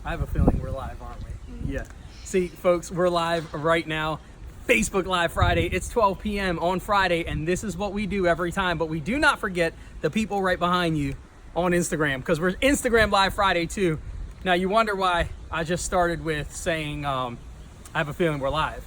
I have a feeling we're live, aren't we? Yeah. See, folks, we're live right now. Facebook Live Friday. It's 12 p.m. on Friday, and this is what we do every time. But we do not forget the people right behind you on Instagram, because we're Instagram Live Friday too. Now, you wonder why I just started with saying, I have a feeling we're live.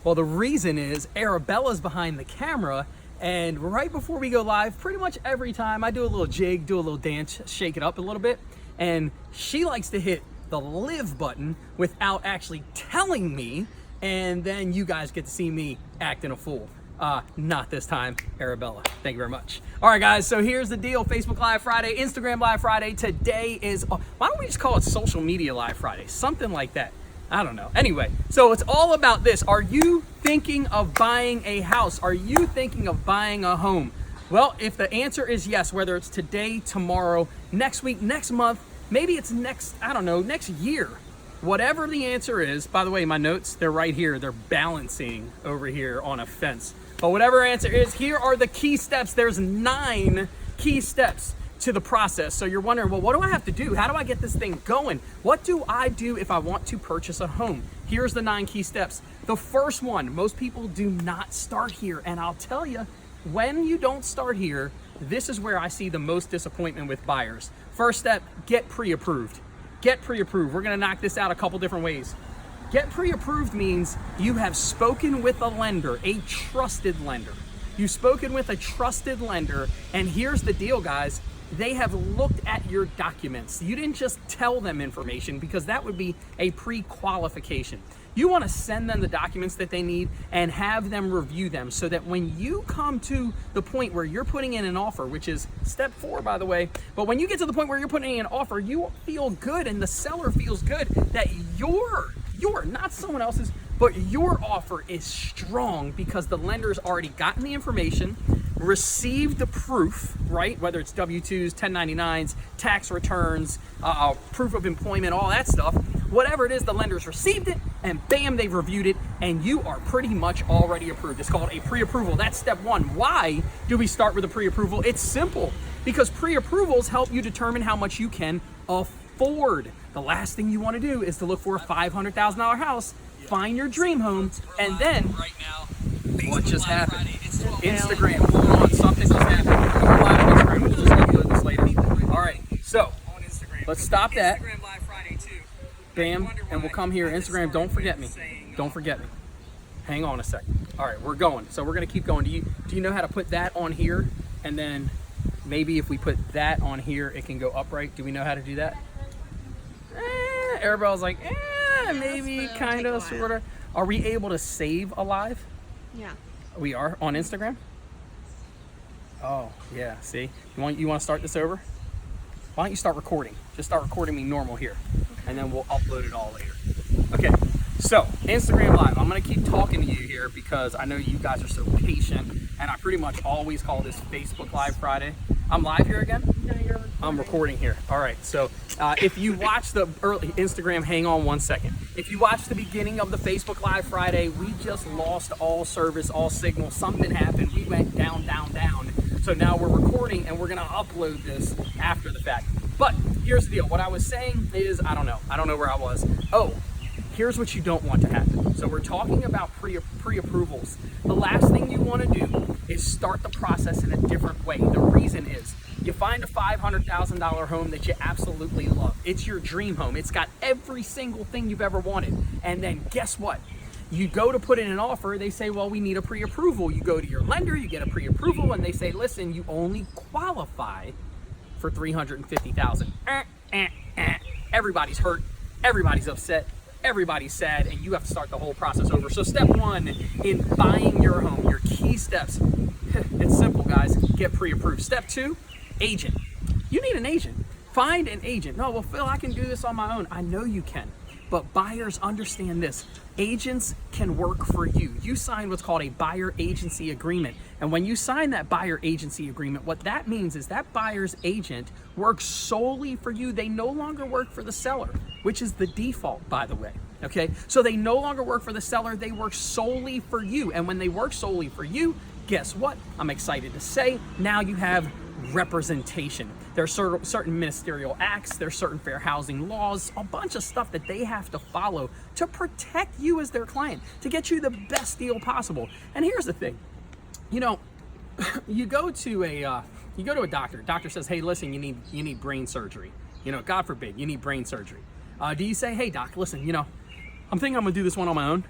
Well, the reason is Arabella's behind the camera, and right before we go live, pretty much every time I do a little jig, do a little dance, shake it up a little bit, and she likes to hit the live button without actually telling me, and then you guys get to see me acting a fool. Not this time, Arabella. Thank you very much. All right, guys, so here's the deal. Facebook Live Friday, Instagram Live Friday. Today is, why don't we just call it Social Media Live Friday? Something like that. I don't know. Anyway, so it's all about this. Are you thinking of buying a house? Are you thinking of buying a home? Well, if the answer is yes, whether it's today, tomorrow, next week, next month, maybe it's next, I don't know, next year. Whatever the answer is, by the way, my notes, they're right here. They're balancing over here on a fence. But whatever answer is, here are the key steps. There's 9 key steps to the process. So you're wondering, well, what do I have to do? How do I get this thing going? What do I do if I want to purchase a home? Here's the 9 key steps. The first one, most people do not start here. And I'll tell you, when you don't start here, this is where I see the most disappointment with buyers. First step, get pre-approved. Get pre-approved. We're gonna knock this out a couple different ways. Get pre-approved means you have spoken with a lender, a trusted lender. You've spoken with a trusted lender, and here's the deal, guys. They have looked at your documents. You didn't just tell them information, because that would be a pre-qualification. You want to send them the documents that they need and have them review them, so that when you come to the point where you're putting in an offer, which is step 4, by the way, but when you get to the point where you're putting in an offer, you feel good and the seller feels good that your, not someone else's, but your offer is strong, because the lender's already gotten the information, received the proof, right? Whether it's W-2s, 1099s, tax returns, proof of employment, all that stuff. Whatever it is, the lender's received it, and bam, they've reviewed it, and you are pretty much already approved. It's called a pre-approval. That's step 1. Why do we start with a pre-approval? It's simple, because pre-approvals help you determine how much you can afford. The last thing you want to do is to look for a $500,000 house, find your dream home, and then what just happened? Instagram, hold on, something just happened. Go live on Instagram. We'll just upload this later. All right, so let's stop that. Bam, and we'll come here. Instagram, don't forget me. Don't forget me. Hang on a second. All right, we're going. So we're gonna keep going. Do you know how to put that on here? And then maybe if we put that on here, it can go upright. Do we know how to do that? Arabella's like, maybe, kind of, sort of. Are we able to save a live? Yeah. We are on Instagram? Oh, yeah, see? You want to start this over? Why don't you start recording? Just start recording me normal here, and then we'll upload it all later. Okay, so Instagram Live. I'm gonna keep talking to you here because I know you guys are so patient, and I pretty much always call this Facebook Live Friday. I'm live here again? No, you're recording. I'm recording here. All right, so if you watch the early Instagram, hang on one second. If you watch the beginning of the Facebook Live Friday, we just lost all service, all signal. Something happened. We went down, down, down. So now we're recording, and we're gonna upload this after the fact. But here's the deal. What I was saying is, I don't know where I was. Oh, here's what you don't want to happen. So we're talking about pre-approvals. The last thing you want to do is start the process in a different way. The reason is, you find a $500,000 home that you absolutely love. It's your dream home. It's got every single thing you've ever wanted. And then guess what? You go to put in an offer, they say, well, we need a pre-approval. You go to your lender, you get a pre-approval, and they say, listen, you only qualify for $350,000. Everybody's hurt, everybody's upset, everybody's sad, and you have to start the whole process over. So step 1 in buying your home, your key steps, it's simple, guys. Get pre-approved. Step 2, agent. You need an agent. Find an agent. No, well, Phil, I can do this on my own. I know you can, but buyers understand this. Agents can work for you. You sign what's called a buyer agency agreement. And when you sign that buyer agency agreement, what that means is that buyer's agent works solely for you. They no longer work for the seller, which is the default, by the way. Okay, so they no longer work for the seller, they work solely for you. And when they work solely for you, guess what? I'm excited to say, now you have representation. There's certain ministerial acts, there's certain fair housing laws, a bunch of stuff that they have to follow to protect you as their client, to get you the best deal possible. And here's the thing, you know, you go to a doctor says, hey, listen, you need brain surgery. You know, God forbid, you need brain surgery. Do you say, hey doc, listen, you know, I'm thinking I'm gonna do this one on my own?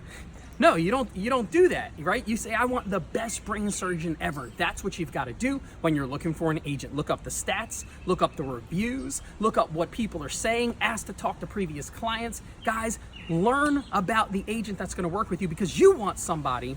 No, you don't do that, right? You say, I want the best brain surgeon ever. That's what you've got to do when you're looking for an agent. Look up the stats, look up the reviews, look up what people are saying, ask to talk to previous clients. Guys, learn about the agent that's going to work with you, because you want somebody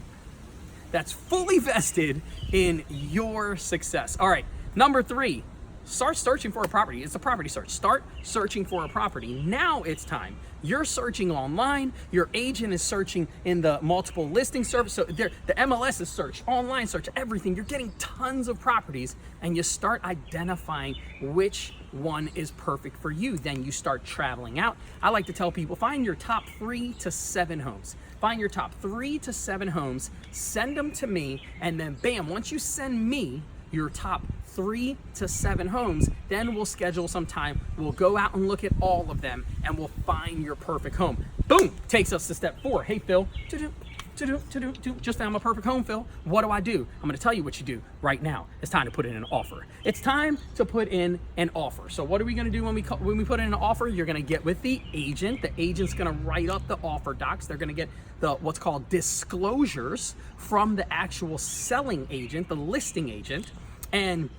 that's fully vested in your success. All right, number 3. Start searching for a property. It's a property search. Start searching for a property. Now it's time. You're searching online. Your agent is searching in the multiple listing service. So the MLS is search, online search, everything. You're getting tons of properties, and you start identifying which one is perfect for you. Then you start traveling out. I like to tell people, find your top 3 to 7 homes. Find your top 3 to 7 homes, send them to me, and then bam, once you send me your top 3 to 7 homes, then we'll schedule some time. We'll go out and look at all of them, and we'll find your perfect home. Boom, takes us to step 4. Hey Phil, just found my perfect home, Phil. What do I do? I'm gonna tell you what you do right now. It's time to put in an offer. It's time to put in an offer. So what are we gonna do when we put in an offer? You're gonna get with the agent. The agent's gonna write up the offer docs. They're gonna get what's called disclosures from the actual selling agent, the listing agent, and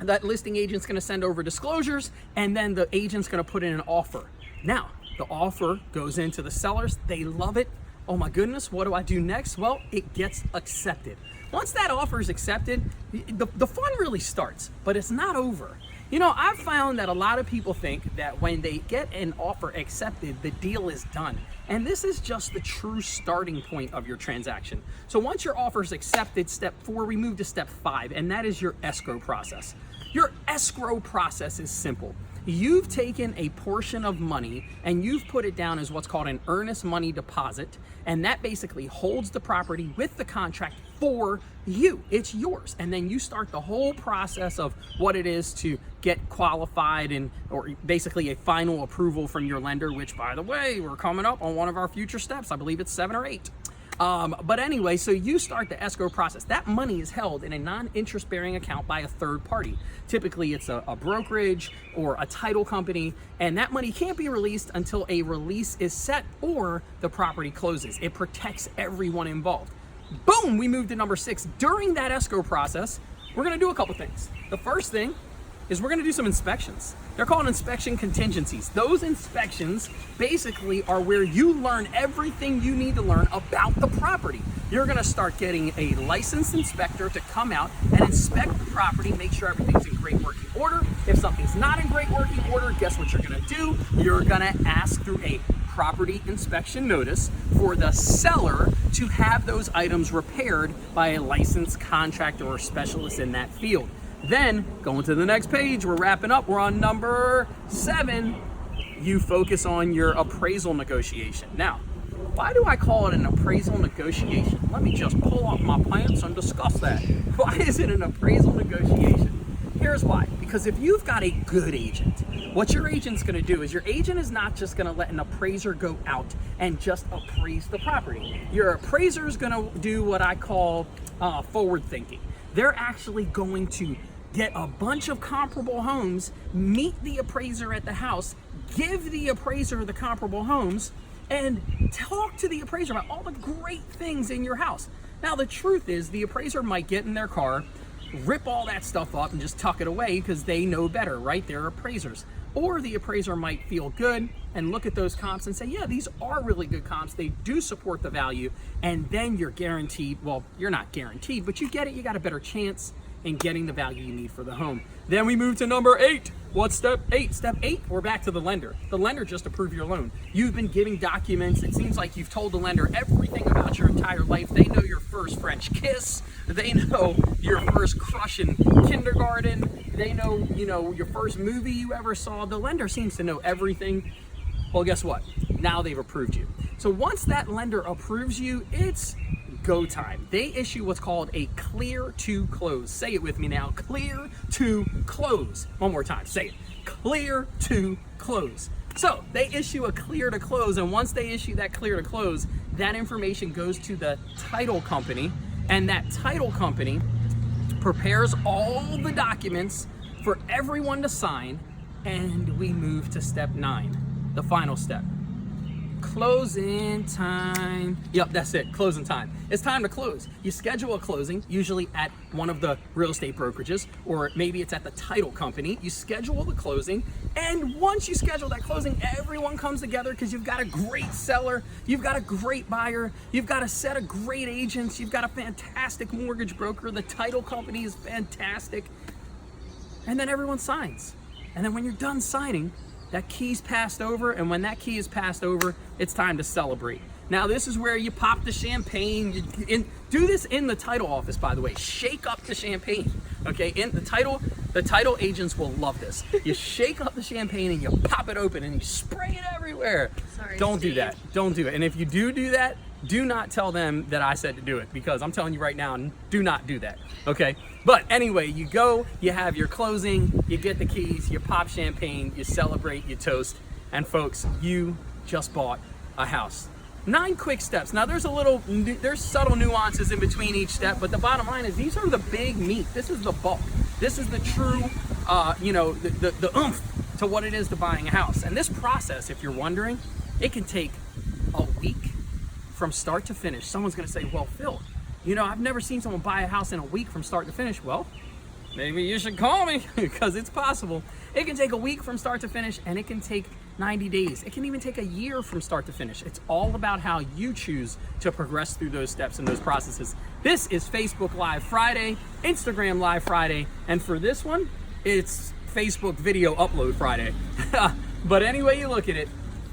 that listing agent's gonna send over disclosures, and then the agent's gonna put in an offer. Now, the offer goes into the sellers. They love it. Oh my goodness, what do I do next? Well, it gets accepted. Once that offer is accepted, the fun really starts, but it's not over. You know, I've found that a lot of people think that when they get an offer accepted, the deal is done. And this is just the true starting point of your transaction. So once your offer is accepted, step 4, we move to step 5, and that is your escrow process. Your escrow process is simple. You've taken a portion of money and you've put it down as what's called an earnest money deposit, and that basically holds the property with the contract for you. It's yours. And then you start the whole process of what it is to get qualified or basically a final approval from your lender, which, by the way, we're coming up on one of our future steps. I believe it's 7 or 8. But anyway, so you start the escrow process. That money is held in a non-interest bearing account by a third party. Typically it's a brokerage or a title company, and that money can't be released until a release is set or the property closes. It protects everyone involved. Boom, we move to number 6. During that escrow process, we're gonna do a couple things. The first thing is we're gonna do some inspections. They're called inspection contingencies. Those inspections basically are where you learn everything you need to learn about the property. You're gonna start getting a licensed inspector to come out and inspect the property, make sure everything's in great working order. If something's not in great working order, guess what you're gonna do? You're gonna ask through a property inspection notice for the seller to have those items repaired by a licensed contractor or specialist in that field. Then, going to the next page, we're wrapping up. We're on number 7. You focus on your appraisal negotiation. Now, why do I call it an appraisal negotiation? Let me just pull off my pants and discuss that. Why is it an appraisal negotiation? Here's why. Because if you've got a good agent, what your agent's gonna do is your agent is not just gonna let an appraiser go out and just appraise the property. Your appraiser is gonna do what I call forward thinking. They're actually going to get a bunch of comparable homes, meet the appraiser at the house, give the appraiser the comparable homes, and talk to the appraiser about all the great things in your house. Now, the truth is the appraiser might get in their car, rip all that stuff up and just tuck it away because they know better, right? They're appraisers. Or the appraiser might feel good and look at those comps and say, yeah, these are really good comps. They do support the value. And then you're guaranteed, well, you're not guaranteed, but you get it. You got a better chance in getting the value you need for the home. Then we move to number 8. What's step 8? Step 8, we're back to the lender. The lender just approved your loan. You've been giving documents. It seems like you've told the lender everything about your entire life. They know your first French kiss. They know your first crush in kindergarten. They know, your first movie you ever saw. The lender seems to know everything. Well, guess what? Now they've approved you. So once that lender approves you, it's go time. They issue what's called a clear to close. Say it with me now, clear to close. One more time, say it, clear to close. So they issue a clear to close, and once they issue that clear to close, that information goes to the title company, and that title company prepares all the documents for everyone to sign, and we move to step 9, the final step. Closing time. Yep, that's it, closing time. It's time to close. You schedule a closing, usually at one of the real estate brokerages, or maybe it's at the title company. You schedule the closing, and once you schedule that closing, everyone comes together because you've got a great seller, you've got a great buyer, you've got a set of great agents, you've got a fantastic mortgage broker, the title company is fantastic, and then everyone signs. And then when you're done signing, that key's passed over, and when that key is passed over, it's time to celebrate. Now, this is where you pop the champagne. Do this in the title office, by the way. Shake up the champagne, okay? In the title agents will love this. You shake up the champagne and you pop it open and you spray it everywhere. Sorry, don't Steve. do that. Don't do it. And if you do that, do not tell them that I said to do it, because I'm telling you right now, do not do that, okay? But anyway, you go, you have your closing, you get the keys, you pop champagne, you celebrate, you toast, and folks, you just bought a house. 9 quick steps. Now there's subtle nuances in between each step, but the bottom line is these are the big meat. This is the bulk. This is the true, the oomph to what it is to buying a house. And this process, if you're wondering, it can take a week from start to finish. Someone's gonna say, well, Phil, I've never seen someone buy a house in a week from start to finish. Well, maybe you should call me because it's possible. It can take a week from start to finish, and it can take 90 days. It can even take a year from start to finish. It's all about how you choose to progress through those steps and those processes. This is Facebook Live Friday, Instagram Live Friday, and for this one, it's Facebook Video Upload Friday. But any way you look at it,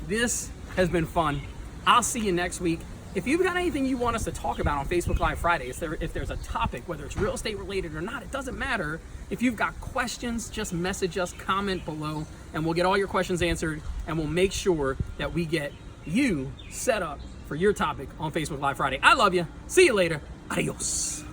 this has been fun. I'll see you next week. If you've got anything you want us to talk about on Facebook Live Friday, if there's a topic, whether it's real estate related or not, it doesn't matter. If you've got questions, just message us, comment below, and we'll get all your questions answered, and we'll make sure that we get you set up for your topic on Facebook Live Friday. I love you. See you later. Adios.